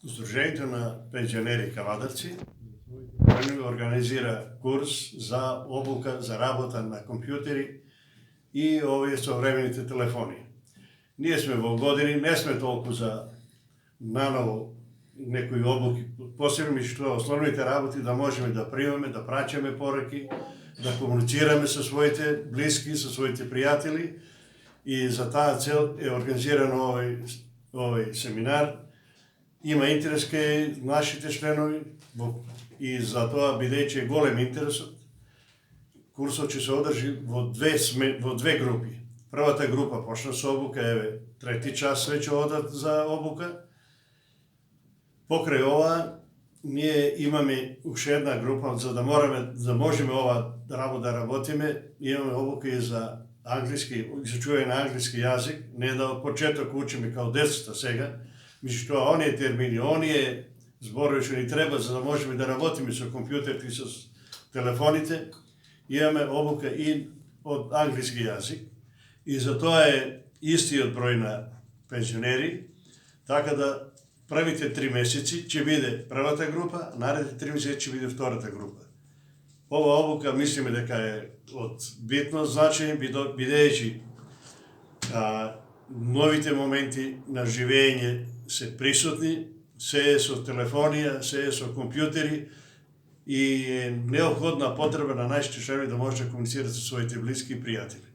Сдружението на пензионери Кавадарци организира курс за обука за работа на компјутери и овие современите телефони. Ние сме во години, не сме толку за наново некои обуки, посебно што основните работи да можеме да примаме, да праќаме пораки, да комуницираме со своите блиски, со своите пријатели, и за таа цел е организиран овој семинар. Има интерес кај нашите членови и за тоа, бидејќи е голем интересот, курсот ќе се одржи во две групи. Првата група почна со обука, еве, трети час веќе одат за обука. Покрај ова, ние имаме уште една група, за да можеме ова работа да работиме, имаме обука и за англиски, изучување на англиски јазик, не да од почеток учиме као децата сега, меѓутоа оние термини, оние зборови што ни треба за да можеме да работиме со компјутерите и со телефоните, имаме обука и од англиски јазик, и за тоа е истиот број на пензионери, така да првите 3 месеци ќе биде првата група, наредните 3 месеци ќе биде втората група. Ова обука мислиме дека е од битно значење, бидејќи новите моменти на живење се присутни, се е со телефонија, се е со компјутери, и е неопходна потреба на нашите членови да може да комуницираат со своите блиски и пријатели.